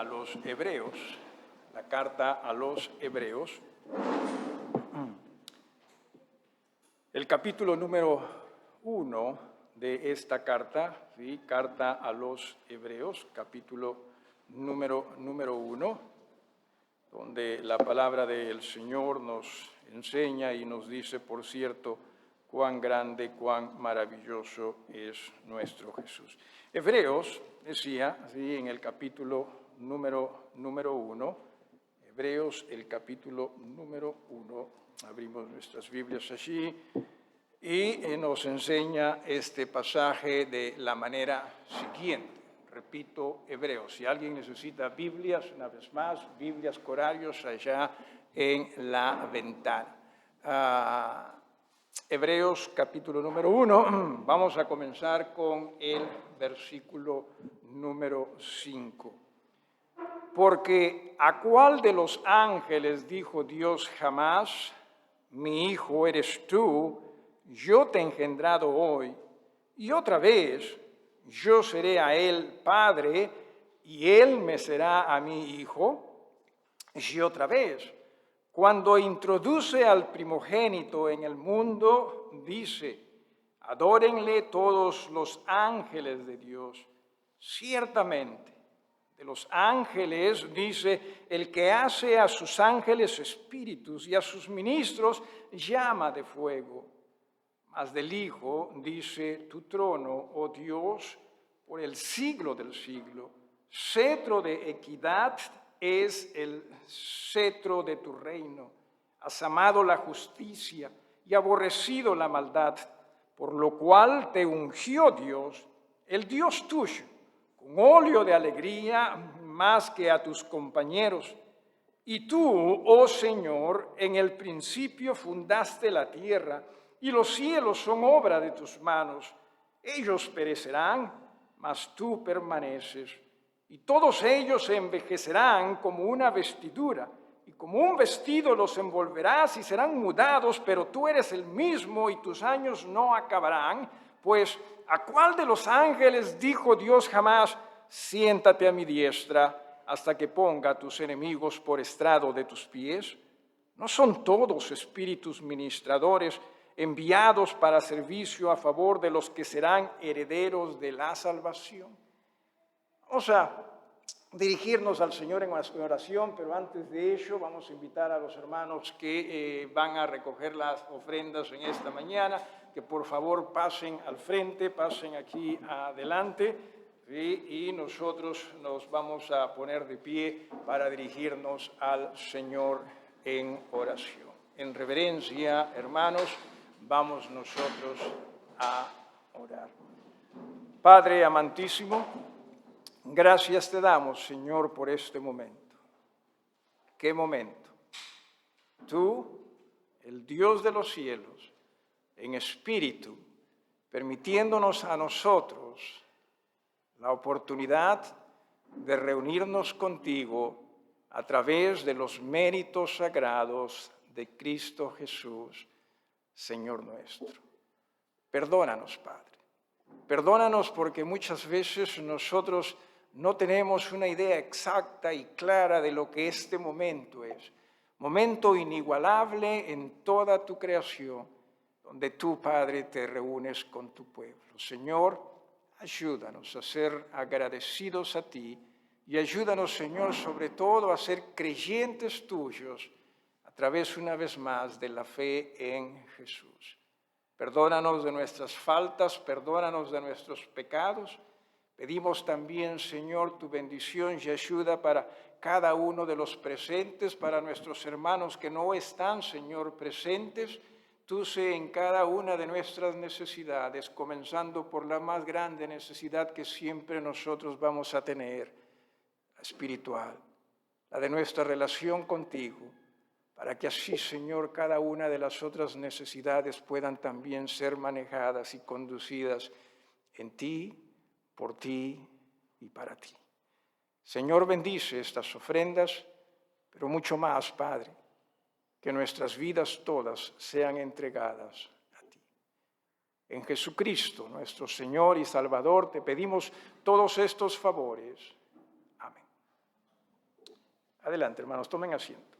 los Hebreos, la carta a los Hebreos, el capítulo número 1 de esta carta, ¿sí? Carta a los Hebreos, capítulo número 1, donde la palabra del Señor nos enseña y nos dice, por cierto, cuán grande, cuán maravilloso es nuestro Jesús. Hebreos decía, así en el capítulo número 1, Hebreos, el capítulo número 1, abrimos nuestras Biblias allí y nos enseña este pasaje de la manera siguiente. Repito, Hebreos. Si alguien necesita Biblias, una vez más, Biblias, corarios allá en la ventana. Hebreos capítulo número 1, vamos a comenzar con el versículo número 5. Porque ¿a cuál de los ángeles dijo Dios jamás, mi hijo eres tú, yo te he engendrado hoy, y otra vez yo seré a él padre, y él me será a mí hijo? Y otra vez, cuando introduce al primogénito en el mundo, dice, adórenle todos los ángeles de Dios. Ciertamente, de los ángeles, dice, el que hace a sus ángeles espíritus y a sus ministros llama de fuego. Mas del Hijo, dice, tu trono, oh Dios, por el siglo del siglo, cetro de equidad es el cetro de tu reino. Has amado la justicia y aborrecido la maldad, por lo cual te ungió Dios, el Dios tuyo, con óleo de alegría más que a tus compañeros. Y tú, oh Señor, en el principio fundaste la tierra, y los cielos son obra de tus manos. Ellos perecerán, mas tú permaneces. Y todos ellos se envejecerán como una vestidura, y como un vestido los envolverás y serán mudados, pero tú eres el mismo y tus años no acabarán. Pues, ¿a cuál de los ángeles dijo Dios jamás, siéntate a mi diestra hasta que ponga a tus enemigos por estrado de tus pies? ¿No son todos espíritus ministradores enviados para servicio a favor de los que serán herederos de la salvación? Vamos a dirigirnos al Señor en oración, pero antes de ello vamos a invitar a los hermanos que van a recoger las ofrendas en esta mañana, que por favor pasen al frente, pasen aquí adelante, y nosotros nos vamos a poner de pie para dirigirnos al Señor en oración. En reverencia, hermanos, vamos nosotros a orar. Padre amantísimo, gracias te damos, Señor, por este momento. ¿Qué momento? Tú, el Dios de los cielos, en espíritu, permitiéndonos a nosotros la oportunidad de reunirnos contigo a través de los méritos sagrados de Cristo Jesús, Señor nuestro. Perdónanos, Padre. Perdónanos porque muchas veces nosotros no tenemos una idea exacta y clara de lo que este momento es. Momento inigualable en toda tu creación, donde tú, Padre, te reúnes con tu pueblo. Señor, ayúdanos a ser agradecidos a ti y ayúdanos, Señor, sobre todo a ser creyentes tuyos a través, una vez más, de la fe en Jesús. Perdónanos de nuestras faltas, perdónanos de nuestros pecados. Pedimos también, Señor, tu bendición y ayuda para cada uno de los presentes, para nuestros hermanos que no están, Señor, presentes. Tú sé en cada una de nuestras necesidades, comenzando por la más grande necesidad que siempre nosotros vamos a tener, la espiritual, la de nuestra relación contigo, para que así, Señor, cada una de las otras necesidades puedan también ser manejadas y conducidas en ti, por ti y para ti. Señor, bendice estas ofrendas, pero mucho más, Padre, que nuestras vidas todas sean entregadas a ti. En Jesucristo, nuestro Señor y Salvador, te pedimos todos estos favores. Amén. Adelante, hermanos, tomen asiento.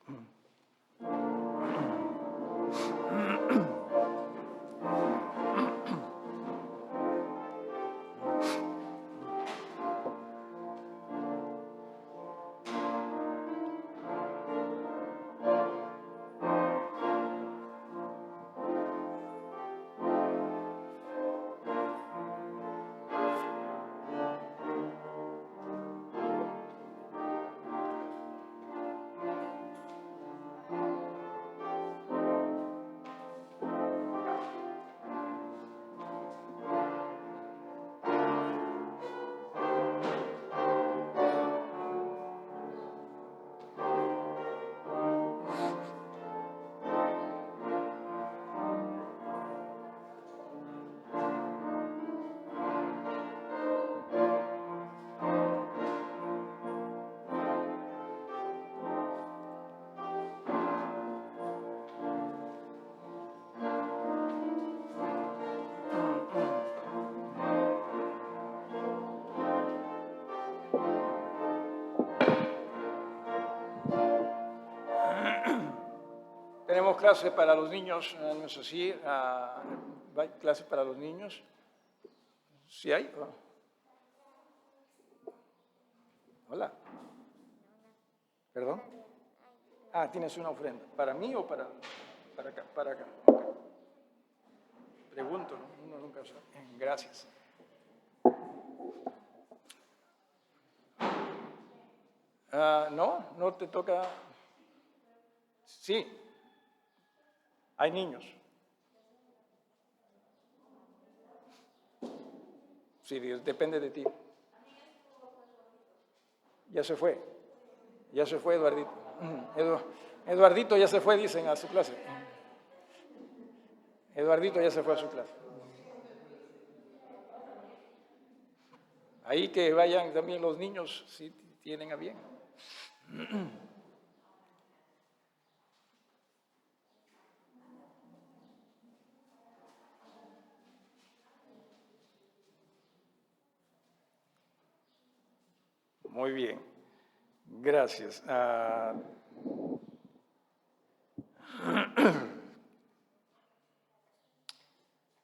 Tenemos clase para los niños, ¿no es así? ¿Hay clase para los niños? ¿Sí hay? Hola. ¿Perdón? Ah, tienes una ofrenda. ¿Para mí o para acá? Para acá. Pregunto, ¿no? Uno nunca sabe. Gracias. No te toca. Sí. Hay niños. Sí, depende de ti. Ya se fue. Ya se fue Eduardito. Eduardito ya se fue, dicen, a su clase. Eduardito ya se fue a su clase. Ahí que vayan también los niños, si tienen a bien. Muy bien, gracias.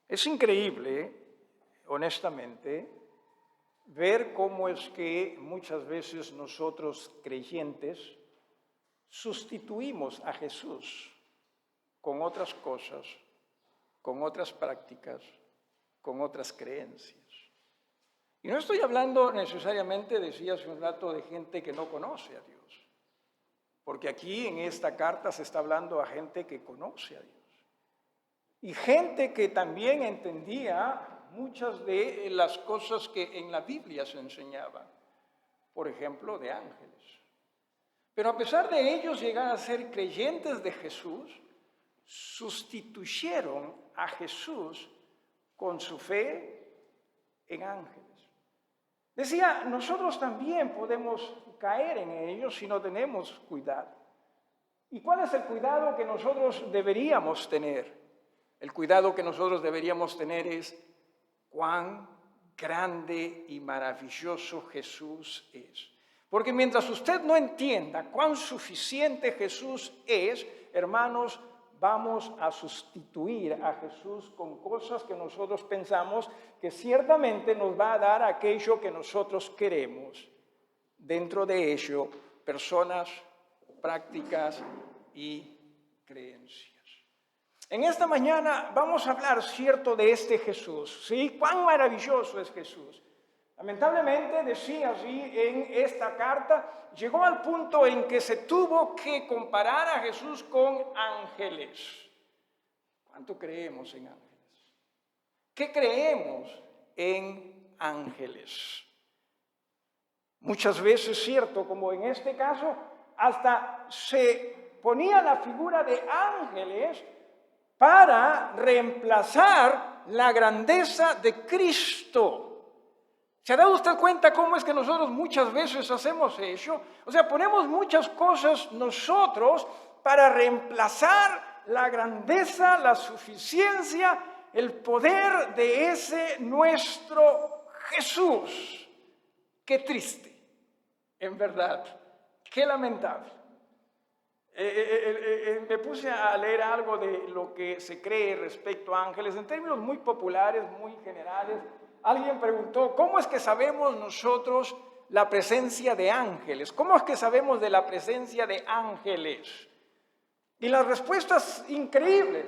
Es increíble, honestamente, ver cómo es que muchas veces nosotros creyentes sustituimos a Jesús con otras cosas, con otras prácticas, con otras creencias. Y no estoy hablando necesariamente, decía hace un rato, de gente que no conoce a Dios, porque aquí en esta carta se está hablando a gente que conoce a Dios. Y gente que también entendía muchas de las cosas que en la Biblia se enseñaban, por ejemplo, de ángeles. Pero a pesar de ellos llegar a ser creyentes de Jesús, sustituyeron a Jesús con su fe en ángeles. Decía, nosotros también podemos caer en ellos si no tenemos cuidado. ¿Y cuál es el cuidado que nosotros deberíamos tener? El cuidado que nosotros deberíamos tener es cuán grande y maravilloso Jesús es. Porque mientras usted no entienda cuán suficiente Jesús es, hermanos, vamos a sustituir a Jesús con cosas que nosotros pensamos que ciertamente nos va a dar aquello que nosotros queremos. Dentro de ello, personas, prácticas y creencias. En esta mañana vamos a hablar, cierto, de este Jesús, ¿sí? Cuán maravilloso es Jesús. Lamentablemente, decía así en esta carta, llegó al punto en que se tuvo que comparar a Jesús con ángeles. ¿Cuánto creemos en ángeles? ¿Qué creemos en ángeles? Muchas veces, cierto, como en este caso, hasta se ponía la figura de ángeles para reemplazar la grandeza de Cristo. ¿Se ha dado usted cuenta cómo es que nosotros muchas veces hacemos eso? O sea, ponemos muchas cosas nosotros para reemplazar la grandeza, la suficiencia, el poder de ese nuestro Jesús. Qué triste, en verdad, Qué lamentable. Me puse a leer algo de lo que se cree respecto a ángeles en términos muy populares, muy generales. Alguien preguntó, ¿cómo es que sabemos nosotros la presencia de ángeles? ¿Cómo es que sabemos de la presencia de ángeles? Y las respuestas increíbles,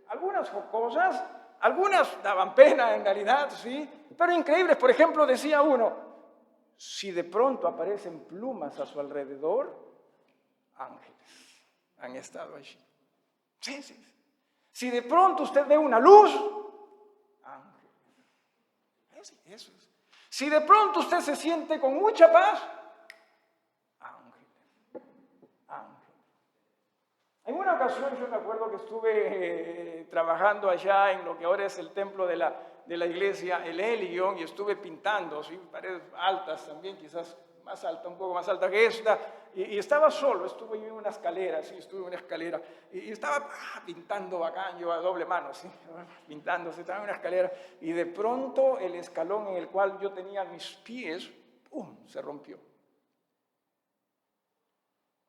algunas jocosas, algunas daban pena en realidad, sí, pero increíbles. Por ejemplo, decía uno, si de pronto aparecen plumas a su alrededor, ángeles han estado allí. Sí, sí. Si de pronto usted ve una luz, ángeles. Eso es. Si de pronto usted se siente con mucha paz, ángeles. Ángeles. En una ocasión yo me acuerdo que estuve trabajando allá en lo que ahora es el templo de la iglesia, el Helion, y estuve pintando, ¿sí? Paredes altas también, quizás más alta, un poco más alta que esta, y estaba solo, estuve en una escalera, sí, estuve en una escalera, y estaba pintando bacán, yo a doble mano, sí, pintando, estaba en una escalera, y de pronto el escalón en el cual yo tenía mis pies, ¡pum!, se rompió.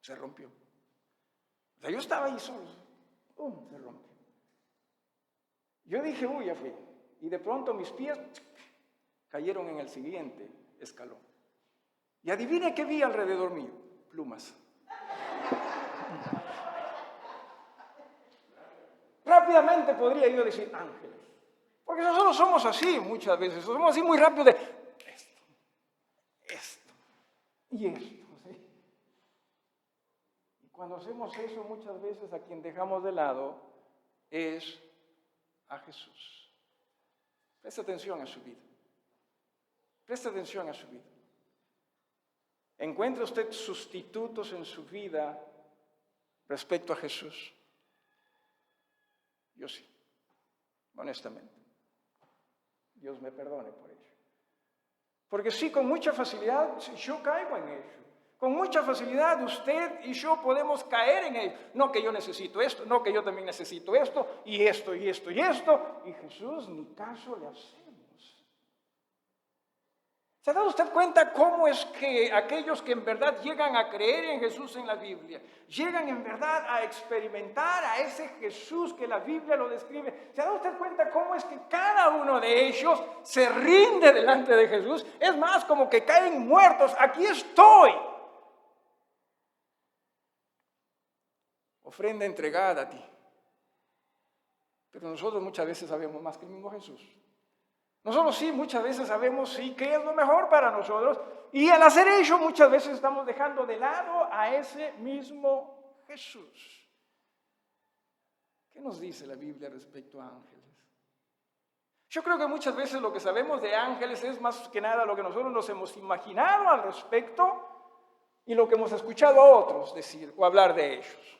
Se rompió. O sea, yo estaba ahí solo, ¡pum!, se rompió. Yo dije, uy, ya fui, y de pronto mis pies cayeron en el siguiente escalón. Y adivine qué vi alrededor mío, plumas. Rápidamente podría yo decir ángeles, porque nosotros somos así muchas veces, somos así muy rápido de esto y esto, ¿sí? Y cuando hacemos eso muchas veces a quien dejamos de lado es a Jesús. Presta atención a su vida, presta atención a su vida. ¿Encuentra usted sustitutos en su vida respecto a Jesús? Yo sí, honestamente. Dios me perdone por ello. Porque sí, con mucha facilidad yo caigo en ello. Con mucha facilidad usted y yo podemos caer en ello. No que yo necesito esto, no que yo también necesito esto, y esto, y esto, y esto. Y Jesús ni caso le hacemos. ¿Se ha dado usted cuenta cómo es que aquellos que en verdad llegan a creer en Jesús en la Biblia, llegan en verdad a experimentar a ese Jesús que la Biblia lo describe? ¿Se ha dado usted cuenta cómo es que cada uno de ellos se rinde delante de Jesús? Es más, como que caen muertos. Aquí estoy. Ofrenda entregada a ti. Pero nosotros muchas veces sabemos más que el mismo Jesús. Nosotros sí, muchas veces sabemos sí qué es lo mejor para nosotros, y al hacer ello muchas veces estamos dejando de lado a ese mismo Jesús. ¿Qué nos dice la Biblia respecto a ángeles? Yo creo que muchas veces lo que sabemos de ángeles es más que nada lo que nosotros nos hemos imaginado al respecto y lo que hemos escuchado a otros decir o hablar de ellos.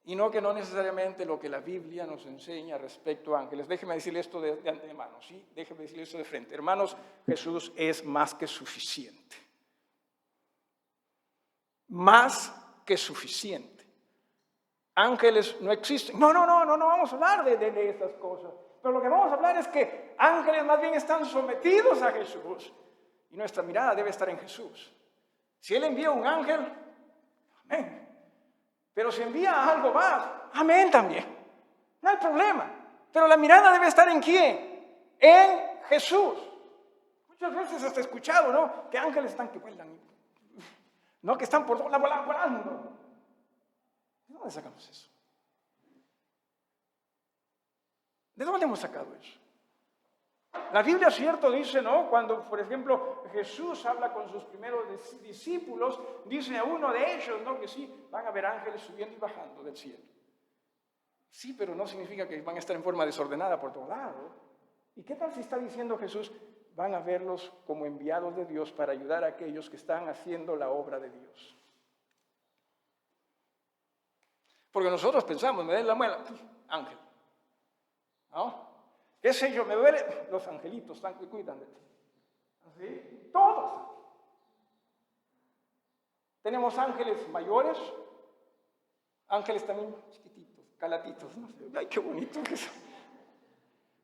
Y no necesariamente lo que la Biblia nos enseña respecto a ángeles. Déjeme decirle esto de antemano, ¿sí? Déjeme decirle esto de frente. Hermanos, Jesús es más que suficiente. Más que suficiente. Ángeles no existen. No vamos a hablar de estas cosas. Pero lo que vamos a hablar es que ángeles más bien están sometidos a Jesús. Y nuestra mirada debe estar en Jesús. Si Él envía un ángel, amén. Pero si envía algo más, amén también. No hay problema. Pero la mirada debe estar ¿en quién? En Jesús. Muchas veces hasta he escuchado, ¿no? Que ángeles están que vuelan. No, que están por la volando. ¿De dónde sacamos eso? ¿De dónde hemos sacado eso? La Biblia, cierto, dice, ¿no? Cuando, por ejemplo, Jesús habla con sus primeros discípulos, dice a uno de ellos, ¿no? Que sí, van a ver ángeles subiendo y bajando del cielo. Sí, pero no significa que van a estar en forma desordenada por todo lado. ¿Y qué tal si está diciendo Jesús? Van a verlos como enviados de Dios para ayudar a aquellos que están haciendo la obra de Dios. Porque nosotros pensamos, me den la muela, ángel. ¿No? ¿Qué sé yo? Me duele, los angelitos están que cuidan de ti. ¿Sí? Todos. Tenemos ángeles mayores, ángeles también chiquititos, calatitos, ¿no? Ay, qué bonito que son.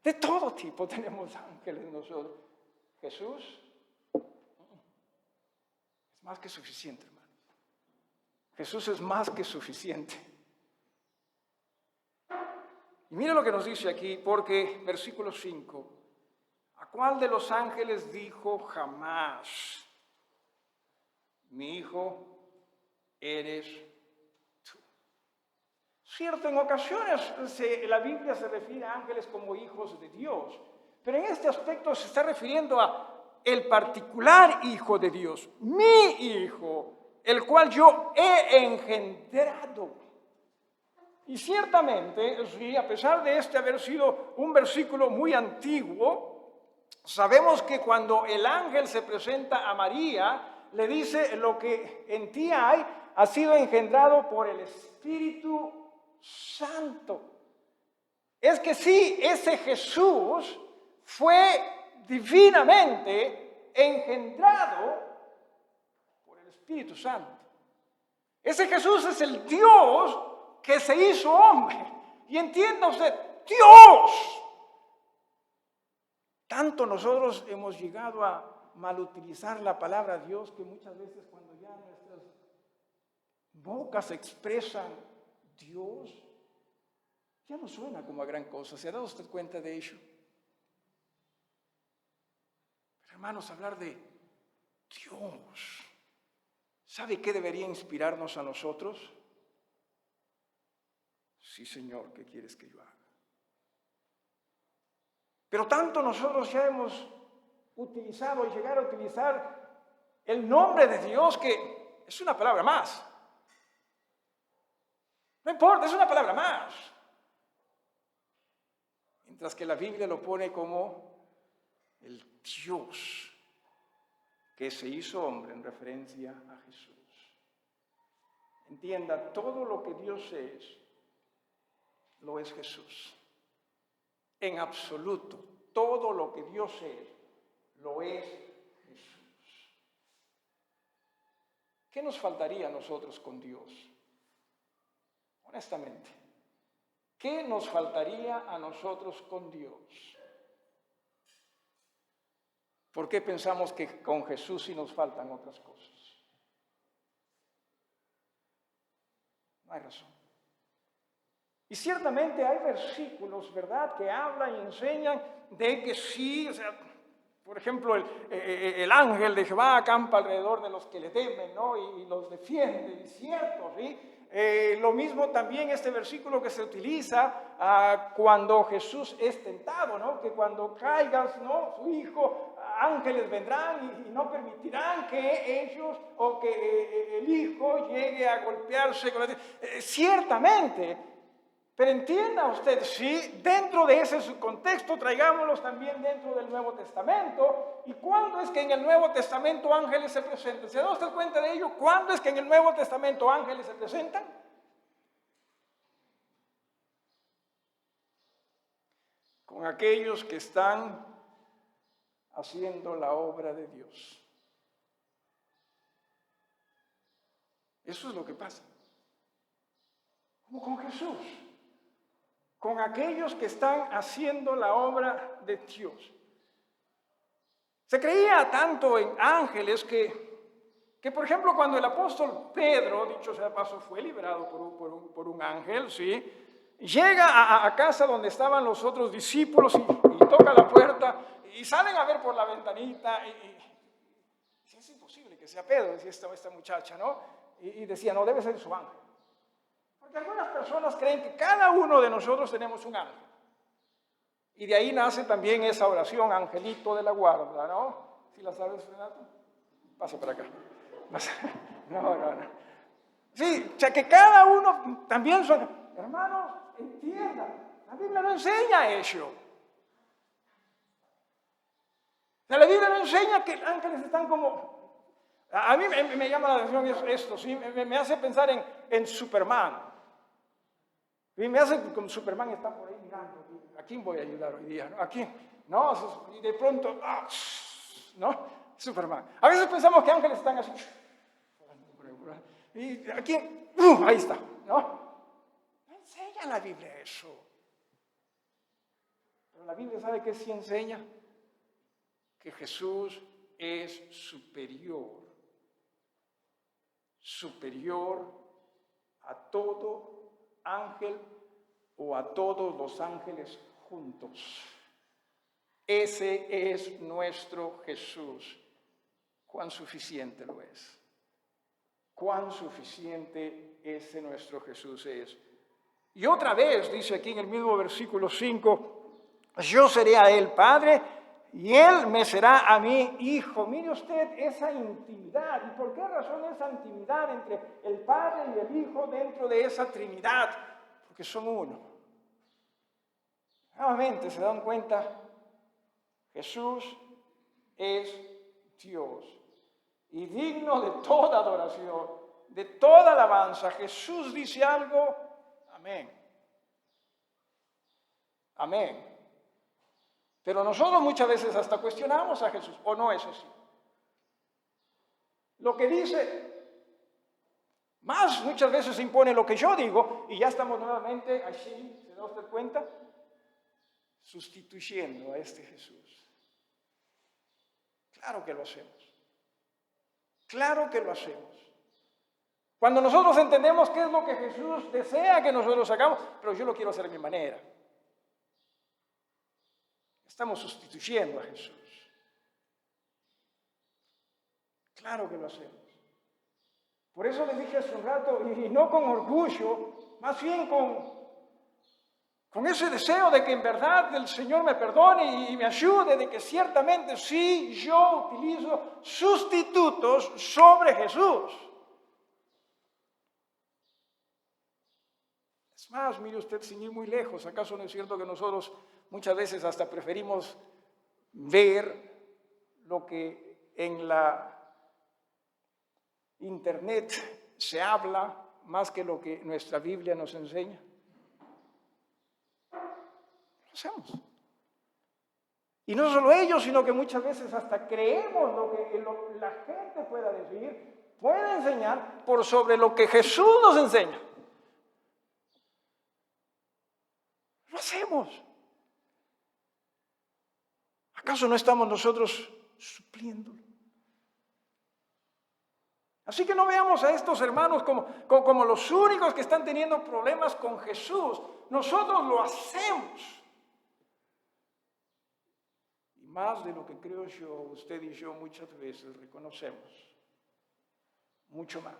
De todo tipo tenemos ángeles nosotros. Jesús es más que suficiente, hermanos. Jesús es más que suficiente. Y mire lo que nos dice aquí, porque versículo 5, ¿a cuál de los ángeles dijo jamás, mi hijo eres tú? Cierto, en ocasiones la Biblia se refiere a ángeles como hijos de Dios, pero en este aspecto se está refiriendo a el particular Hijo de Dios, mi Hijo, el cual yo he engendrado. Y ciertamente, sí, a pesar de este haber sido un versículo muy antiguo, sabemos que cuando el ángel se presenta a María, le dice: lo que en ti hay ha sido engendrado por el Espíritu Santo. Es que sí, ese Jesús fue divinamente engendrado por el Espíritu Santo. Ese Jesús es el Dios que se hizo hombre. Y entienda usted, Dios. Tanto nosotros hemos llegado a malutilizar la palabra Dios que muchas veces cuando ya nuestras bocas expresan Dios, ya no suena como a gran cosa. ¿Se ha dado usted cuenta de ello? Pero hermanos, hablar de Dios, ¿sabe qué debería inspirarnos a nosotros? Sí, Señor, ¿qué quieres que yo haga? Pero tanto nosotros ya hemos utilizado y llegar a utilizar el nombre de Dios que es una palabra más. No importa, es una palabra más. Mientras que la Biblia lo pone como el Dios que se hizo hombre en referencia a Jesús. Entienda, todo lo que Dios es, lo es Jesús. En absoluto, todo lo que Dios es, lo es Jesús. ¿Qué nos faltaría a nosotros con Dios? Honestamente, ¿qué nos faltaría a nosotros con Dios? ¿Por qué pensamos que con Jesús sí nos faltan otras cosas? No hay razón. Y ciertamente hay versículos, ¿verdad?, que hablan y enseñan de que sí, o sea, por ejemplo, el ángel de Jehová acampa alrededor de los que le temen, ¿no? Y los defiende, y cierto, ¿sí? Lo mismo también este versículo que se utiliza cuando Jesús es tentado, ¿no? Que cuando caigas, ¿no?, su hijo, ángeles vendrán y no permitirán que ellos o que el hijo llegue a golpearse con ciertamente. Pero entienda usted, sí, dentro de ese subcontexto, traigámoslos también dentro del Nuevo Testamento. ¿Y cuándo es que en el Nuevo Testamento ángeles se presentan? ¿Se da usted cuenta de ello? ¿Cuándo es que en el Nuevo Testamento ángeles se presentan? Con aquellos que están haciendo la obra de Dios. Eso es lo que pasa. Como con Jesús. Con aquellos que están haciendo la obra de Dios. Se creía tanto en ángeles que por ejemplo, cuando el apóstol Pedro, dicho sea de paso, fue liberado por un ángel, ¿sí?, llega a casa donde estaban los otros discípulos y toca la puerta y salen a ver por la ventanita y es imposible que sea Pedro, decía esta muchacha, ¿no? Y decía, no, debe ser su ángel. Porque algunas personas creen que cada uno de nosotros tenemos un ángel. Y de ahí nace también esa oración, angelito de la guarda, ¿no? ¿Sí la sabes, Renato? Pasa para acá. No. Sí, o sea que cada uno también son... Hermanos, entiendan, la Biblia no enseña eso. O sea, la Biblia no enseña que ángeles están como... A mí me llama la atención esto, ¿sí? Me hace pensar en Superman. Y me hace como Superman está por ahí mirando, ¿a quién voy a ayudar hoy día? ¿No? ¿A quién? No, y de pronto, ¿no? Superman. A veces pensamos que ángeles están así. ¿Y a quién? Ahí está, ¿no? No enseña la Biblia eso. Pero la Biblia sabe que sí enseña que Jesús es superior a todo ángel o a todos los ángeles juntos. Ese es nuestro Jesús. Cuán suficiente lo es. Cuán suficiente ese nuestro Jesús es. Y otra vez dice aquí en el mismo versículo 5, yo seré a él padre y él me será a mí hijo. Mire usted esa intimidad. ¿Y por qué razón esa intimidad entre el Padre y el Hijo dentro de esa Trinidad? Porque son uno. Nuevamente se dan cuenta, Jesús es Dios y digno de toda adoración, de toda alabanza. Jesús dice algo, amén. Amén. Pero nosotros muchas veces hasta cuestionamos a Jesús, ¿o no es así? Lo que dice, más muchas veces se impone lo que yo digo, y ya estamos nuevamente allí, ¿se da usted cuenta? Sustituyendo a este Jesús. Claro que lo hacemos. Claro que lo hacemos. Cuando nosotros entendemos qué es lo que Jesús desea que nosotros hagamos, pero yo lo quiero hacer a mi manera. Estamos sustituyendo a Jesús. Claro que lo hacemos. Por eso les dije hace un rato, y no con orgullo, más bien con ese deseo de que en verdad el Señor me perdone y me ayude, de que ciertamente sí yo utilizo sustitutos sobre Jesús. Es más, mire usted, sin ir muy lejos, ¿acaso no es cierto que nosotros muchas veces hasta preferimos ver lo que en la internet se habla más que lo que nuestra Biblia nos enseña? Lo hacemos. Y no solo ellos, sino que muchas veces hasta creemos lo que la gente pueda decir, puede enseñar por sobre lo que Jesús nos enseña. Lo hacemos. ¿Acaso no estamos nosotros supliéndolo? Así que no veamos a estos hermanos como los únicos que están teniendo problemas con Jesús. Nosotros lo hacemos. Y más de lo que creo yo, usted y yo muchas veces reconocemos. Mucho más.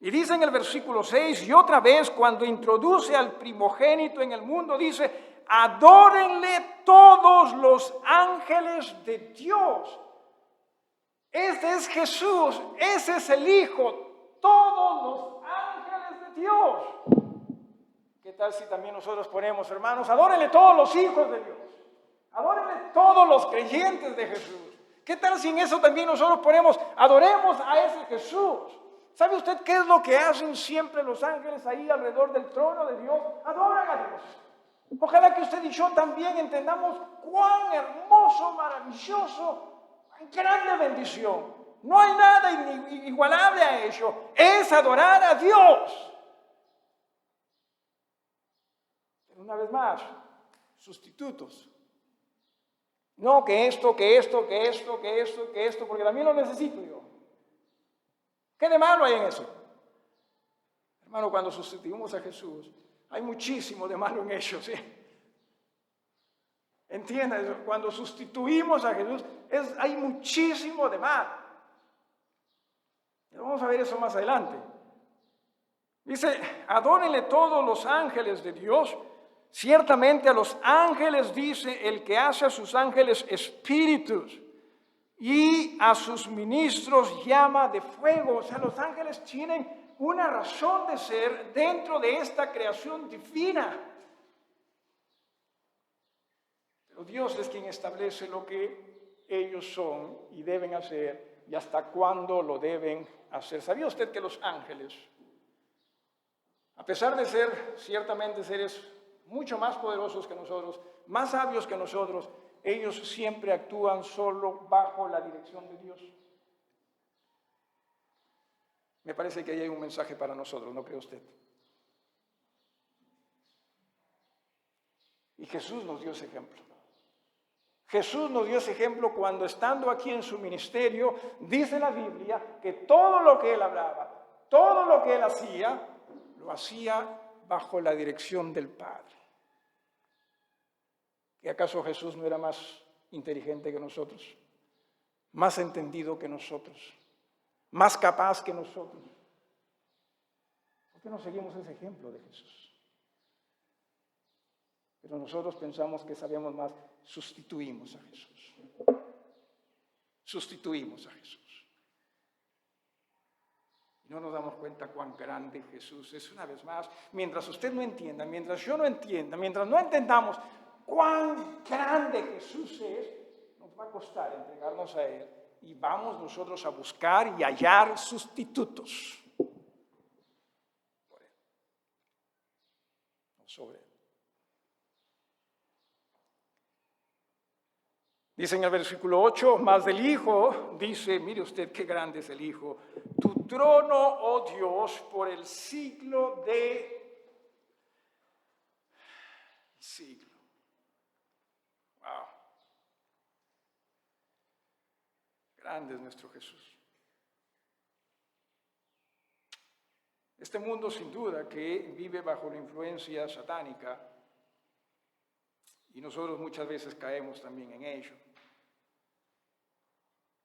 Y dice en el versículo 6, y otra vez cuando introduce al primogénito en el mundo, dice, adórenle todos los ángeles de Dios. Este es Jesús, ese es el Hijo, todos los ángeles de Dios. ¿Qué tal si también nosotros ponemos, hermanos, adórenle todos los hijos de Dios? Adórenle todos los creyentes de Jesús. ¿Qué tal si en eso también nosotros ponemos, adoremos a ese Jesús? ¿Sabe usted qué es lo que hacen siempre los ángeles ahí alrededor del trono de Dios? Adoran a Dios. Ojalá que usted y yo también entendamos cuán hermoso, maravilloso, grande bendición. No hay nada igualable a ello. Es adorar a Dios. Pero una vez más, sustitutos. No que esto, porque también lo necesito yo. ¿Qué de malo hay en eso? Hermano, cuando sustituimos a Jesús, hay muchísimo de malo en ello, ¿sí? Entienda eso, cuando sustituimos a Jesús, hay muchísimo de mal. Vamos a ver eso más adelante. Dice, adórenle todos los ángeles de Dios. Ciertamente a los ángeles dice el que hace a sus ángeles espíritus y a sus ministros llama de fuego. O sea, los ángeles tienen una razón de ser dentro de esta creación divina. Pero Dios es quien establece lo que ellos son y deben hacer y hasta cuándo lo deben hacer. ¿Sabía usted que los ángeles, a pesar de ser ciertamente seres mucho más poderosos que nosotros, más sabios que nosotros, ellos siempre actúan solo bajo la dirección de Dios? Me parece que ahí hay un mensaje para nosotros, ¿no cree usted? Y Jesús nos dio ese ejemplo. Jesús nos dio ese ejemplo cuando estando aquí en su ministerio, dice la Biblia que todo lo que él hablaba, todo lo que él hacía, lo hacía bajo la dirección del Padre. ¿Y acaso Jesús no era más inteligente que nosotros? Más entendido que nosotros, más capaz que nosotros. ¿Por qué no seguimos ese ejemplo de Jesús? Pero nosotros pensamos que sabemos más, sustituimos a Jesús. Sustituimos a Jesús. Y no nos damos cuenta cuán grande Jesús es. Una vez más, mientras usted no entienda, mientras yo no entienda, mientras no entendamos cuán grande Jesús es, nos va a costar entregarnos a Él y vamos nosotros a buscar y hallar sustitutos por Él, no sobre Él. Dice en el versículo 8, más del Hijo, dice, mire usted qué grande es el Hijo, tu trono, oh Dios, por el siglo de siglo. Wow. Grande es nuestro Jesús. Este mundo sin duda que vive bajo la influencia satánica y nosotros muchas veces caemos también en ello.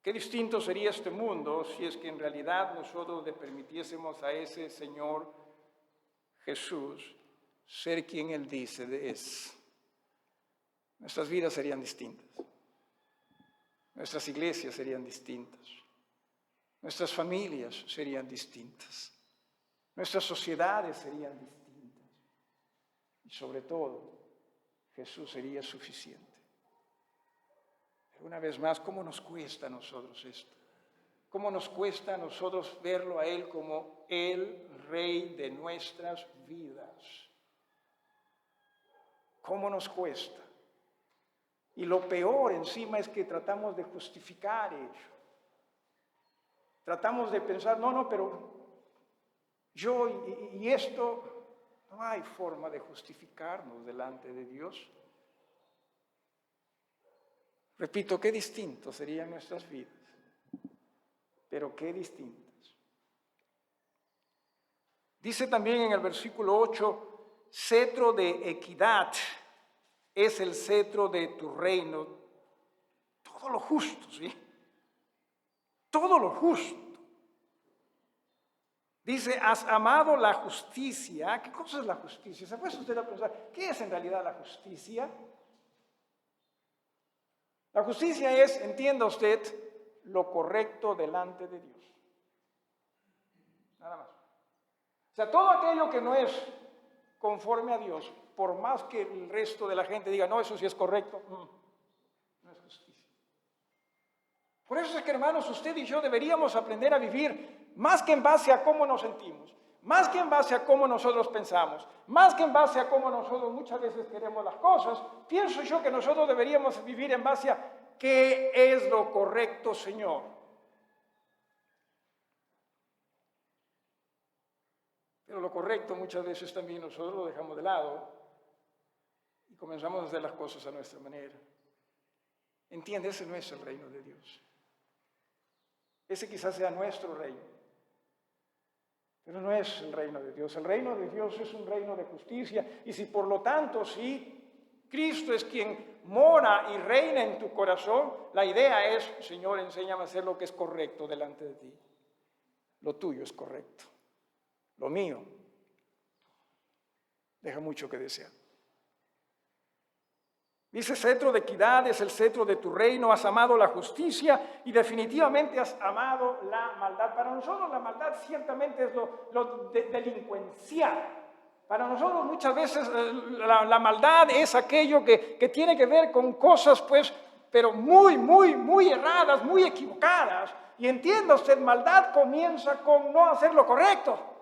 Qué distinto sería este mundo si es que en realidad nosotros le permitiésemos a ese Señor Jesús ser quien Él dice de es. Nuestras vidas serían distintas. Nuestras iglesias serían distintas. Nuestras familias serían distintas. Nuestras sociedades serían distintas. Y sobre todo, Jesús sería suficiente. Pero una vez más, ¿cómo nos cuesta a nosotros esto? ¿Cómo nos cuesta a nosotros verlo a Él como el Rey de nuestras vidas? ¿Cómo nos cuesta? Y lo peor encima es que tratamos de justificar ello. Tratamos de pensar, no, pero yo y esto, no hay forma de justificarnos delante de Dios. Repito, qué distintos serían nuestras vidas, pero qué distintas. Dice también en el versículo 8, cetro de equidad es el cetro de tu reino. Todo lo justo, ¿sí? Todo lo justo. Dice, has amado la justicia. ¿Qué cosa es la justicia? ¿Se puede usted a pensar, qué es en realidad la justicia? La justicia es, entienda usted, lo correcto delante de Dios. Nada más. O sea, todo aquello que no es conforme a Dios, por más que el resto de la gente diga, no, eso sí es correcto, no es justicia. Por eso es que, hermanos, usted y yo deberíamos aprender a vivir más que en base a cómo nos sentimos, más que en base a cómo nosotros pensamos, más que en base a cómo nosotros muchas veces queremos las cosas. Pienso yo que nosotros deberíamos vivir en base a qué es lo correcto, Señor. Pero lo correcto muchas veces también nosotros lo dejamos de lado y comenzamos a hacer las cosas a nuestra manera. Entiende, ese no es el reino de Dios. Ese quizás sea nuestro reino, pero no es el reino de Dios. El reino de Dios es un reino de justicia, y si por lo tanto, si Cristo es quien mora y reina en tu corazón, la idea es, Señor, enséñame a hacer lo que es correcto delante de ti. Lo tuyo es correcto. Lo mío deja mucho que desear. Dice, cetro de equidad es el cetro de tu reino, has amado la justicia y definitivamente has amado la maldad. Para nosotros la maldad ciertamente es lo delincuencial. Para nosotros muchas veces la maldad es aquello que tiene que ver con cosas, pues, pero muy erradas, muy equivocadas. Y entienda usted, maldad comienza con no hacer lo correcto.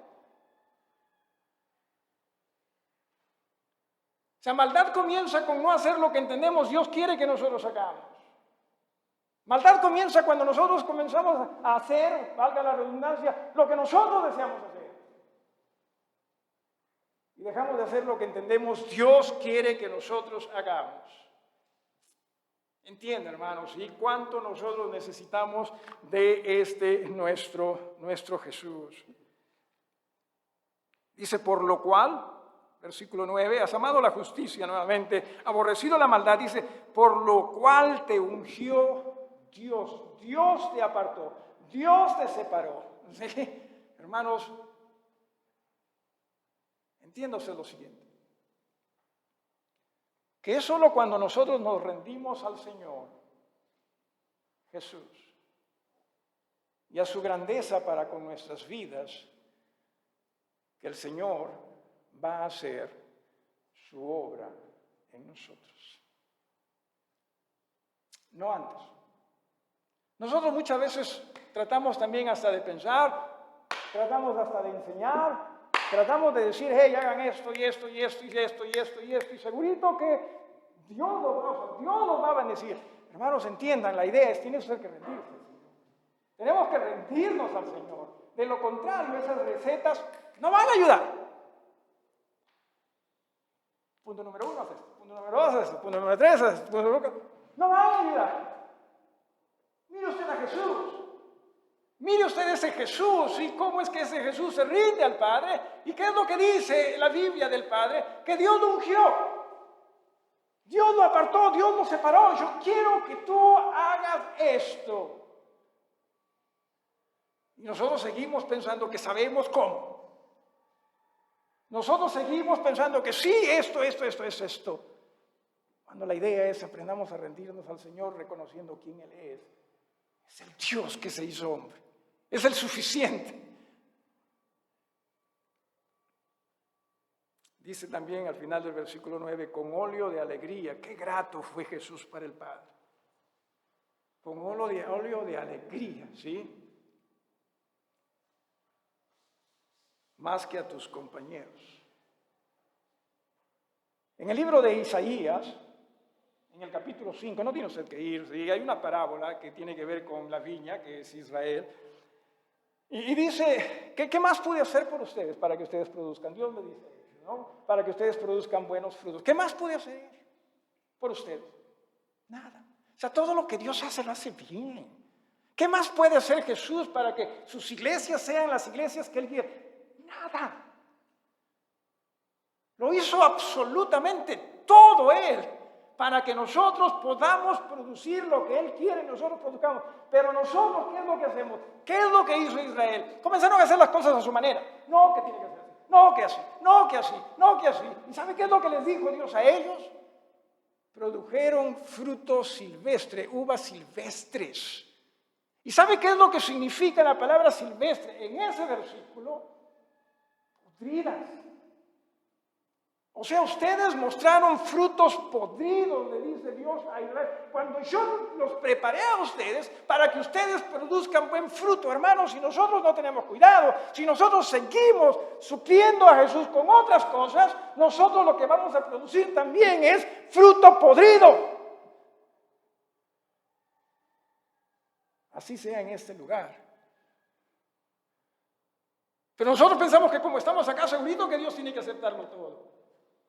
O sea, maldad comienza con no hacer lo que entendemos Dios quiere que nosotros hagamos. Maldad comienza cuando nosotros comenzamos a hacer, valga la redundancia, lo que nosotros deseamos hacer. Y dejamos de hacer lo que entendemos Dios quiere que nosotros hagamos. Entienden, hermanos, y cuánto nosotros necesitamos de nuestro Jesús. Dice, por lo cual, versículo 9, has amado la justicia nuevamente, aborrecido la maldad, dice, por lo cual te ungió Dios. Dios te apartó, Dios te separó. ¿Sí? Hermanos, entiéndase lo siguiente, que es solo cuando nosotros nos rendimos al Señor Jesús y a su grandeza para con nuestras vidas, que el Señor va a hacer su obra en nosotros. No antes. Nosotros muchas veces tratamos también hasta de pensar, tratamos hasta de enseñar, tratamos de decir, hey, hagan esto y esto y esto y esto y esto y esto, y segurito que Dios nos va a bendecir. Hermanos, entiendan, la idea es, tiene usted que rendirse al Señor. Tenemos que rendirnos al Señor. De lo contrario, esas recetas no van a ayudar. Punto número 1, haz esto. Punto número 2, haz esto. Punto número 3, haz esto. Punto número 4. No van a ayudar. Mire usted a Jesús. Mire usted ese Jesús y cómo es que ese Jesús se rinde al Padre. ¿Y qué es lo que dice la Biblia del Padre? Que Dios lo ungió. Dios lo apartó, Dios lo separó. Yo quiero que tú hagas esto. Y nosotros seguimos pensando que sabemos cómo. Nosotros seguimos pensando que sí, esto es esto. Cuando la idea es aprendamos a rendirnos al Señor reconociendo quién Él es. Es el Dios que se hizo hombre. Es el suficiente. Dice también al final del versículo 9, con óleo de alegría. Qué grato fue Jesús para el Padre. Con óleo de alegría, ¿sí? Más que a tus compañeros. En el libro de Isaías, en el capítulo 5, no tiene usted que ir, ¿sí? Hay una parábola que tiene que ver con la viña, que es Israel, y dice, ¿qué más pude hacer por ustedes para que ustedes produzcan? Dios le dice, ¿no? Para que ustedes produzcan buenos frutos. ¿Qué más pude hacer por ustedes? Nada. O sea, todo lo que Dios hace lo hace bien. ¿Qué más puede hacer Jesús para que sus iglesias sean las iglesias que Él quiere? Nada. Lo hizo absolutamente todo Él para que nosotros podamos producir lo que Él quiere y nosotros produzcamos. Pero nosotros, ¿qué es lo que hacemos? ¿Qué es lo que hizo Israel? Comenzaron a hacer las cosas a su manera. No, que tiene que hacer así. No, que así. No, que así. No, que así. ¿Y sabe qué es lo que les dijo Dios a ellos? Produjeron fruto silvestre, uvas silvestres. ¿Y sabe qué es lo que significa la palabra silvestre? En ese versículo, podridas. O sea, ustedes mostraron frutos podridos, le dice Dios a Israel, cuando yo los preparé a ustedes para que ustedes produzcan buen fruto. Hermanos, si nosotros no tenemos cuidado, si nosotros seguimos supliendo a Jesús con otras cosas, nosotros lo que vamos a producir también es fruto podrido. Así sea en este lugar. Pero nosotros pensamos que como estamos acá, segurito que Dios tiene que aceptarlo todo.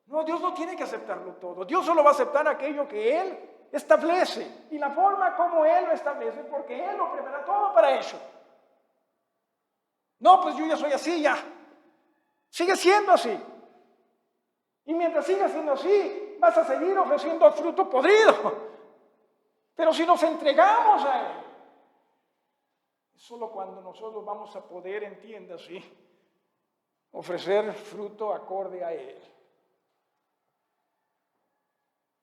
No, Dios no tiene que aceptarlo todo. Dios solo va a aceptar aquello que Él establece. Y la forma como Él lo establece, porque Él lo prepara todo para eso. No, pues yo ya soy así, ya. Sigue siendo así. Y mientras siga siendo así, vas a seguir ofreciendo fruto podrido. Pero si nos entregamos a Él, es solo cuando nosotros vamos a poder, entiéndase, ofrecer fruto acorde a Él.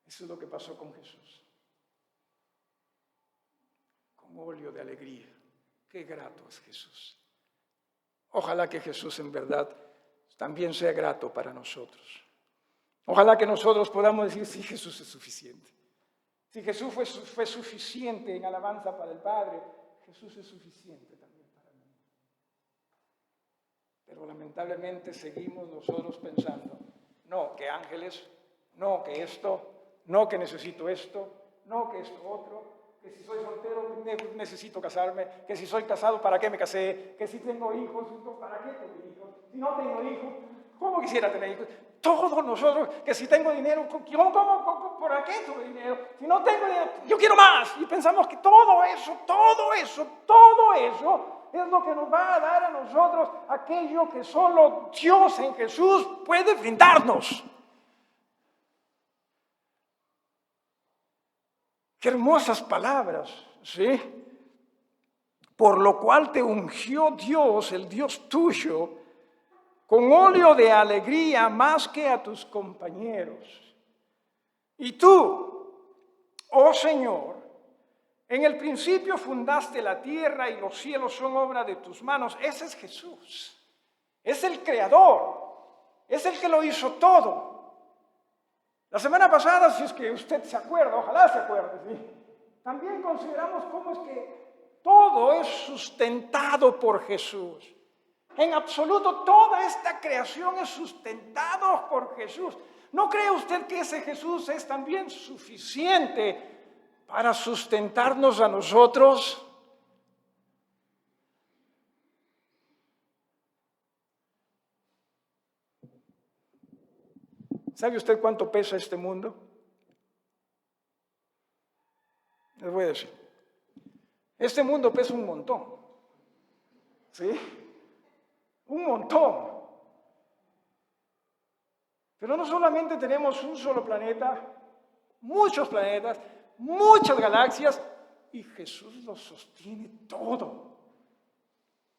Eso es lo que pasó con Jesús. Con óleo de alegría. Qué grato es Jesús. Ojalá que Jesús en verdad también sea grato para nosotros. Ojalá que nosotros podamos decir, sí, Jesús es suficiente. Si Jesús fue suficiente en alabanza para el Padre, Jesús es suficiente también para mí. Pero lamentablemente seguimos nosotros pensando, no, que ángeles, no, que esto, no, que necesito esto, no, que esto otro, que si soy soltero necesito casarme, que si soy casado, ¿para qué me casé? Que si tengo hijos, ¿para qué tengo hijos? Si no tengo hijos, ¿cómo quisiera tener hijos? Todos nosotros, que si tengo dinero, ¿cómo ¿por qué tengo dinero? Si no tengo dinero, yo quiero más. Y pensamos que todo eso es lo que nos va a dar a nosotros aquello que solo Dios en Jesús puede brindarnos. Qué hermosas palabras, ¿sí? Por lo cual te ungió Dios, el Dios tuyo, con óleo de alegría más que a tus compañeros. Y tú, oh Señor, en el principio fundaste la tierra y los cielos son obra de tus manos. Ese es Jesús. Es el Creador. Es el que lo hizo todo. La semana pasada, si es que usted se acuerda, ojalá se acuerde, ¿sí? También consideramos cómo es que todo es sustentado por Jesús. En absoluto, toda esta creación es sustentada por Jesús. ¿No cree usted que ese Jesús es también suficiente para sustentarnos a nosotros? ¿Sabe usted cuánto pesa este mundo? Les voy a decir. Este mundo pesa un montón. ¿Sí? Un montón. Pero no solamente tenemos un solo planeta, muchos planetas, muchas galaxias, y Jesús lo sostiene todo.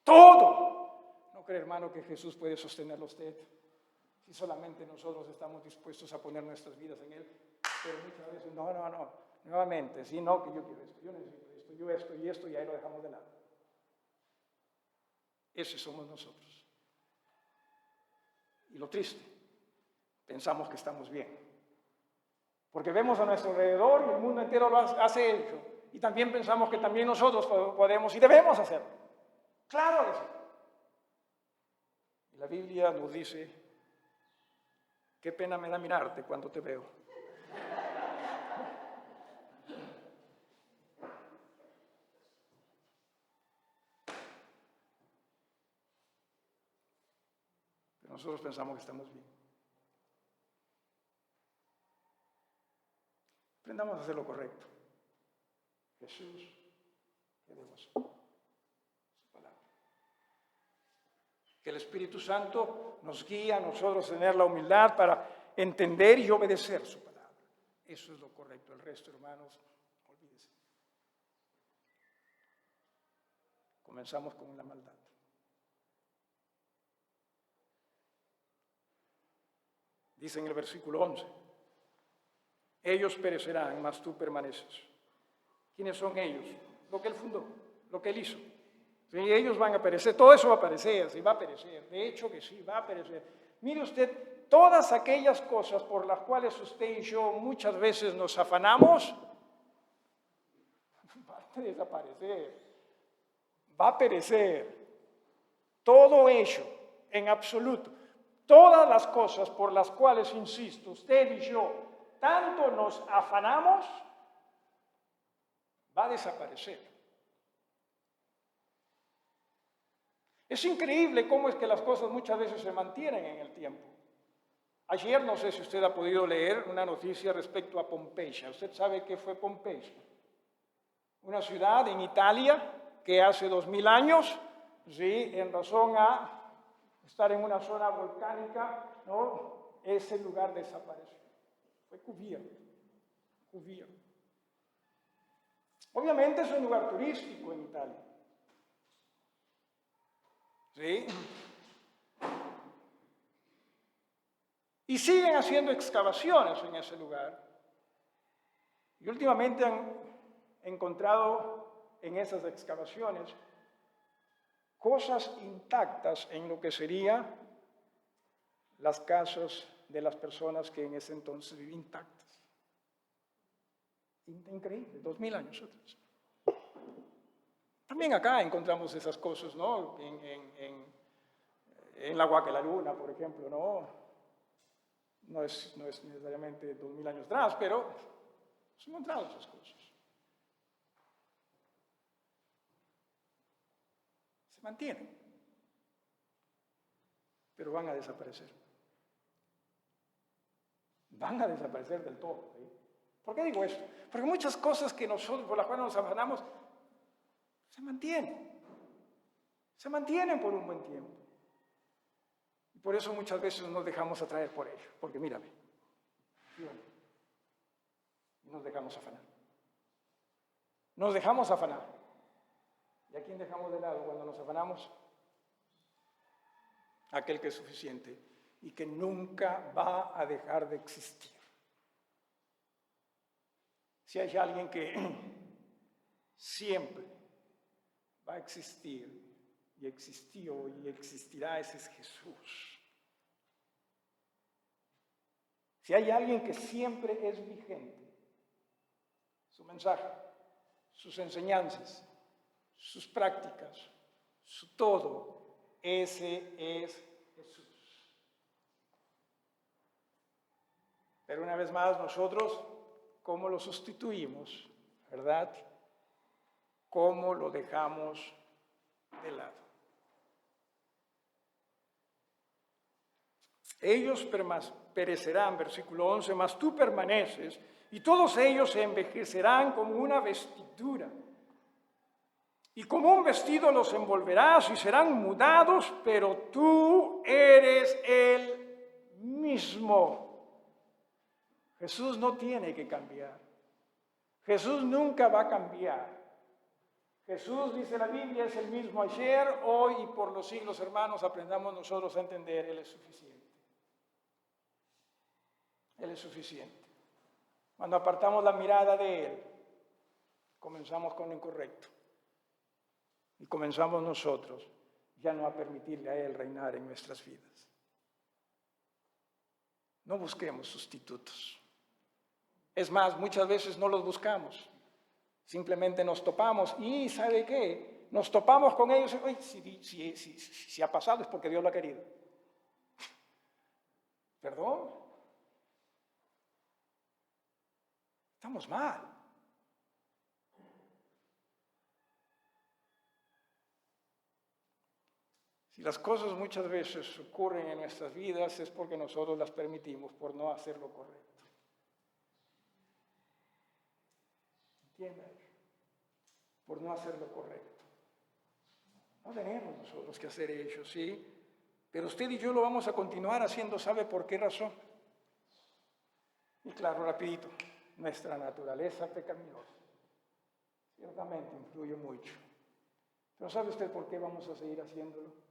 Todo. ¿No cree, hermano, que Jesús puede sostenerlo a usted? Si solamente nosotros estamos dispuestos a poner nuestras vidas en Él. Pero muchas veces, no, nuevamente, sí, no, que yo quiero esto, yo necesito esto, yo esto, y ahí lo dejamos de lado. Ese somos nosotros. Y lo triste, pensamos que estamos bien. Porque vemos a nuestro alrededor y el mundo entero lo hace hecho. Y también pensamos que también nosotros podemos y debemos hacerlo. Claro que sí. Y la Biblia nos dice, qué pena me da mirarte cuando te veo. Pero nosotros pensamos que estamos bien. Aprendamos a hacer lo correcto. Jesús, ¿qué debo hacer? Su palabra. Que el Espíritu Santo nos guíe a nosotros a tener la humildad para entender y obedecer su palabra. Eso es lo correcto. El resto, hermanos, olvídese. Comenzamos con la maldad. Dice en el versículo 11, ellos perecerán, mas tú permaneces. ¿Quiénes son ellos? Lo que Él fundó, lo que Él hizo. Sí, ellos van a perecer, todo eso va a perecer, sí, va a perecer, de hecho que sí, va a perecer. Mire usted, todas aquellas cosas por las cuales usted y yo muchas veces nos afanamos, van a desaparecer, va a perecer, todo hecho, en absoluto. Todas las cosas por las cuales, insisto, usted y yo tanto nos afanamos, va a desaparecer. Es increíble cómo es que las cosas muchas veces se mantienen en el tiempo. Ayer, no sé si usted ha podido leer una noticia respecto a Pompeya. ¿Usted sabe qué fue Pompeya? Una ciudad en Italia que hace 2000 años, sí, en razón a estar en una zona volcánica, ¿no? Ese lugar desapareció. Fue cubierto. Obviamente es un lugar turístico en Italia. ¿Sí? Y siguen haciendo excavaciones en ese lugar. Y últimamente han encontrado en esas excavaciones cosas intactas en lo que serían las casas de las personas que en ese entonces vivían intactas. Increíble, 2000 años atrás. También acá encontramos esas cosas, ¿no? En la Huaca de la Luna, por ejemplo, ¿no? No es necesariamente 2000 años atrás, pero se han encontrado esas cosas. Se mantienen, pero van a desaparecer. Van a desaparecer del todo. ¿Sí? ¿Por qué digo esto? Porque muchas cosas que nosotros, por las cuales nos afanamos, se mantienen. Se mantienen por un buen tiempo. Y por eso muchas veces nos dejamos atraer por ello. Porque mírame. Y nos dejamos afanar. Nos dejamos afanar. ¿Y a quién dejamos de lado cuando nos afanamos? Aquel que es suficiente y que nunca va a dejar de existir. Si hay alguien que siempre va a existir y existió y existirá, ese es Jesús. Si hay alguien que siempre es vigente, su mensaje, sus enseñanzas, sus prácticas, su todo, ese es Jesús. Pero una vez más nosotros, ¿cómo lo sustituimos? ¿Verdad? ¿Cómo lo dejamos de lado? Ellos perecerán, versículo 11, mas tú permaneces, y todos ellos se envejecerán como una vestidura. Y como un vestido los envolverás y serán mudados, pero tú eres el mismo. Jesús no tiene que cambiar. Jesús nunca va a cambiar. Jesús, dice la Biblia, es el mismo ayer, hoy y por los siglos, hermanos. Aprendamos nosotros a entender, Él es suficiente. Él es suficiente. Cuando apartamos la mirada de Él, comenzamos con lo incorrecto. Y comenzamos nosotros ya no a permitirle a Él reinar en nuestras vidas. No busquemos sustitutos. Es más, muchas veces no los buscamos. Simplemente nos topamos y ¿sabe qué? Nos topamos con ellos y si ha pasado es porque Dios lo ha querido. ¿Perdón? Estamos mal. Si las cosas muchas veces ocurren en nuestras vidas es porque nosotros las permitimos por no hacer lo correcto. ¿Entienden? Por no hacer lo correcto. No tenemos nosotros que hacer ello, ¿sí? Pero usted y yo lo vamos a continuar haciendo, ¿sabe por qué razón? Y claro, rapidito, nuestra naturaleza pecaminosa ciertamente influye mucho. Pero ¿sabe usted por qué vamos a seguir haciéndolo?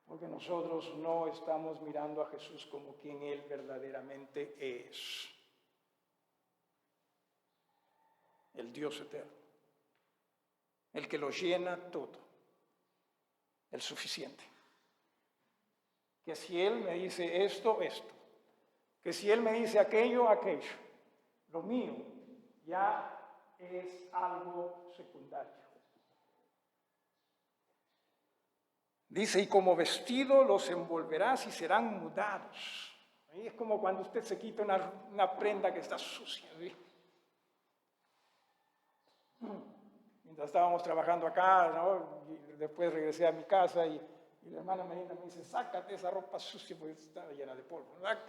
Porque nosotros no estamos mirando a Jesús como quien Él verdaderamente es. El Dios eterno. El que lo llena todo. El suficiente. Que si Él me dice esto, esto. Que si Él me dice aquello, aquello. Lo mío ya es algo secundario. Dice, y como vestido los envolverás y serán mudados. Ahí es como cuando usted se quita una prenda que está sucia, ¿sí? Mientras estábamos trabajando acá, ¿no? Y después regresé a mi casa y la hermana Marina me dice, sácate esa ropa sucia porque está llena de polvo. ¿Verdad?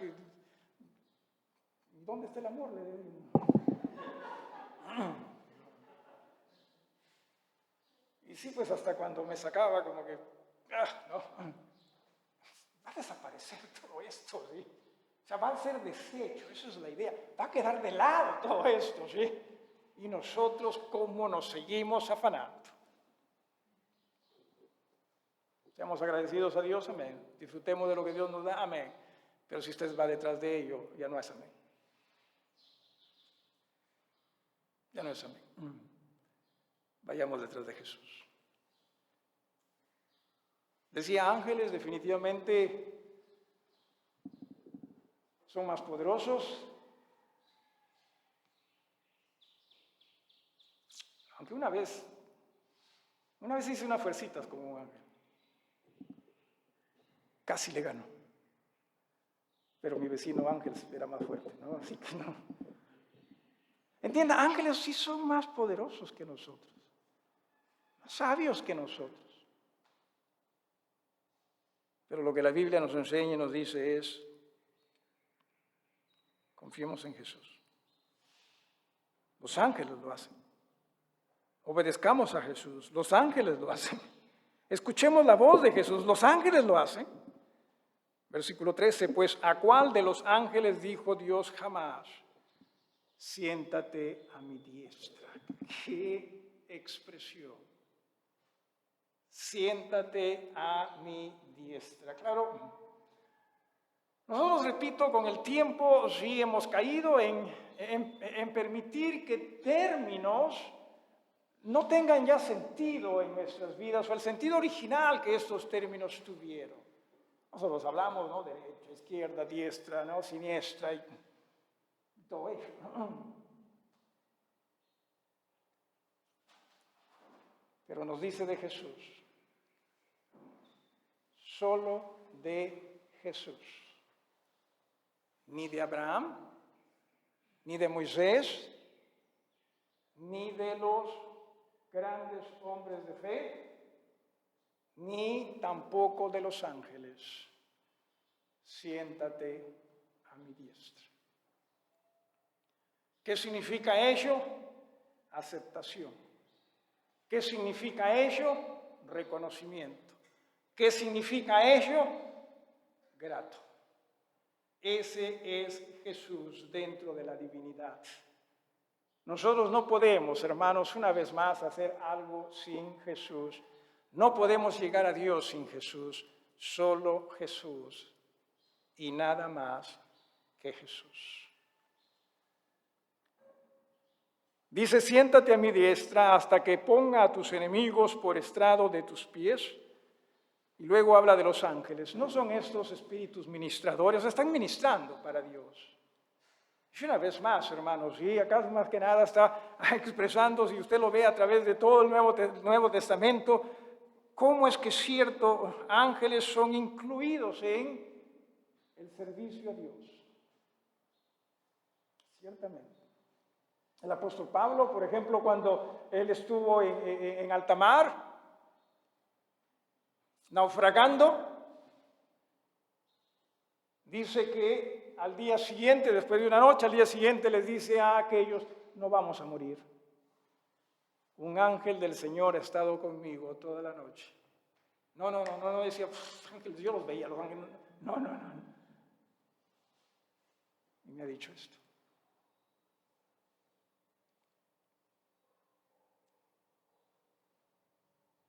¿Dónde está el amor? Y sí, pues hasta cuando me sacaba como que, no, va a desaparecer todo esto, ¿sí? O sea, va a ser desecho, esa es la idea. Va a quedar de lado todo esto, ¿sí? Y nosotros, ¿cómo nos seguimos afanando? Seamos agradecidos a Dios, amén. Disfrutemos de lo que Dios nos da, amén. Pero si usted va detrás de ello, ya no es amén. Ya no es amén. Vayamos detrás de Jesús. Decía, ángeles definitivamente son más poderosos. Aunque una vez hice unas fuercitas como un ángel. Casi le ganó. Pero mi vecino ángel era más fuerte, ¿no? Así que no. Entienda, ángeles sí son más poderosos que nosotros. Más sabios que nosotros. Pero lo que la Biblia nos enseña y nos dice es, confiemos en Jesús. Los ángeles lo hacen. Obedezcamos a Jesús. Los ángeles lo hacen. Escuchemos la voz de Jesús. Los ángeles lo hacen. Versículo 13, pues ¿a cuál de los ángeles dijo Dios jamás? Siéntate a mi diestra. ¡Qué expresión! Siéntate a mi diestra. Claro, nosotros, repito, con el tiempo sí hemos caído en permitir que términos no tengan ya sentido en nuestras vidas o el sentido original que estos términos tuvieron. Nosotros hablamos, ¿no?, derecha, izquierda, diestra, ¿no?, siniestra y todo eso. Pero nos dice de Jesús, solo de Jesús, ni de Abraham, ni de Moisés, ni de los grandes hombres de fe, ni tampoco de los ángeles. Siéntate a mi diestra. ¿Qué significa ello? Aceptación. ¿Qué significa ello? Reconocimiento. ¿Qué significa ello? Grato. Ese es Jesús dentro de la divinidad. Nosotros no podemos, hermanos, una vez más, hacer algo sin Jesús. No podemos llegar a Dios sin Jesús. Solo Jesús y nada más que Jesús. Dice, siéntate a mi diestra hasta que ponga a tus enemigos por estrado de tus pies. Y luego habla de los ángeles. ¿No son estos espíritus ministradores? Están ministrando para Dios. Y una vez más, hermanos, y acá más que nada está expresando, si usted lo ve a través de todo el Nuevo Testamento, cómo es que ciertos ángeles son incluidos en el servicio a Dios. Ciertamente. El apóstol Pablo, por ejemplo, cuando él estuvo en alta mar, naufragando, dice que al día siguiente, después de una noche, al día siguiente les dice a aquellos, no vamos a morir. Un ángel del Señor ha estado conmigo toda la noche. No decía, ángeles, yo los veía, los ángeles. No. Y me ha dicho esto.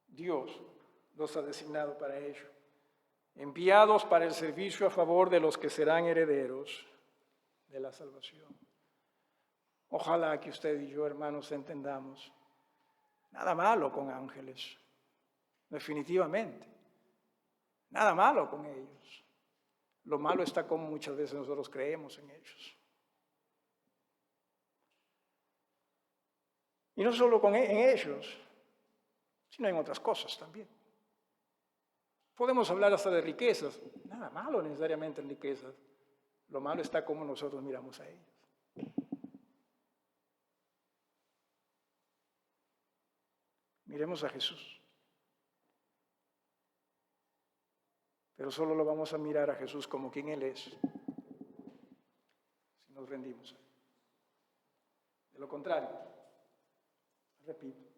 Dios los ha designado para ello, enviados para el servicio a favor de los que serán herederos de la salvación. Ojalá que usted y yo, hermanos, entendamos. Nada malo con ángeles, definitivamente. Nada malo con ellos. Lo malo está como muchas veces nosotros creemos en ellos. Y no solo en ellos, sino en otras cosas también. Podemos hablar hasta de riquezas. Nada malo necesariamente en riquezas. Lo malo está como nosotros miramos a ellos. Miremos a Jesús. Pero solo lo vamos a mirar a Jesús como quien Él es, si nos rendimos a Él. De lo contrario, repito,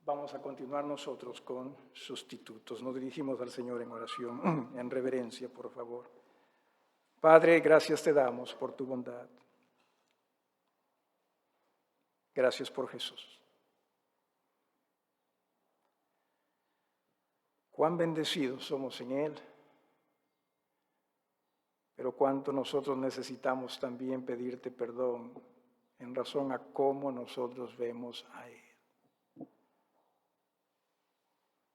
vamos a continuar nosotros con sustitutos. Nos dirigimos al Señor en oración, en reverencia, por favor. Padre, gracias te damos por tu bondad. Gracias por Jesús. Cuán bendecidos somos en Él, pero cuánto nosotros necesitamos también pedirte perdón en razón a cómo nosotros vemos a Él.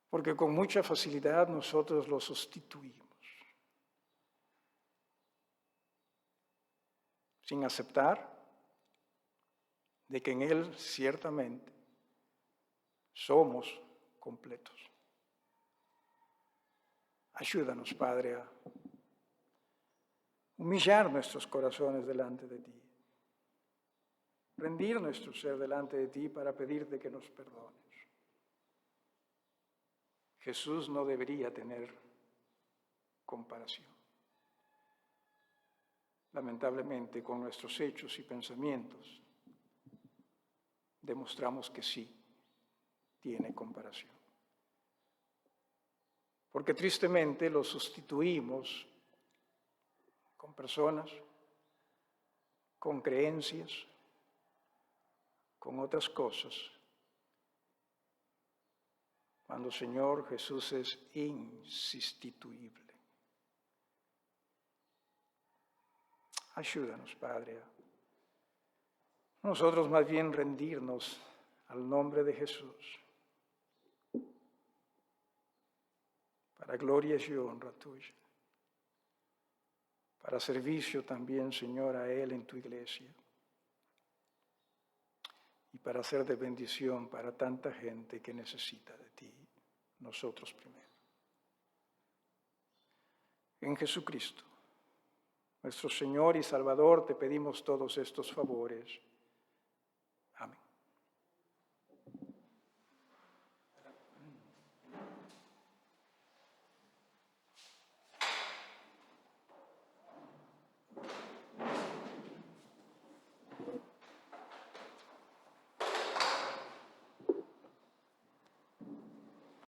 Porque con mucha facilidad nosotros lo sustituimos, sin aceptar de que en Él ciertamente somos completos. Ayúdanos, Padre, a humillar nuestros corazones delante de ti, rendir nuestro ser delante de ti para pedirte que nos perdones. Jesús no debería tener comparación. Lamentablemente, con nuestros hechos y pensamientos, demostramos que sí tiene comparación. porque tristemente lo sustituimos con personas, con creencias, con otras cosas, cuando Señor Jesús es insustituible. Ayúdanos, Padre, a nosotros más bien rendirnos al nombre de Jesús, para gloria y honra tuya, para servicio también, Señor, a Él en tu iglesia, y para ser de bendición para tanta gente que necesita de ti, nosotros primero. En Jesucristo, nuestro Señor y Salvador, te pedimos todos estos favores.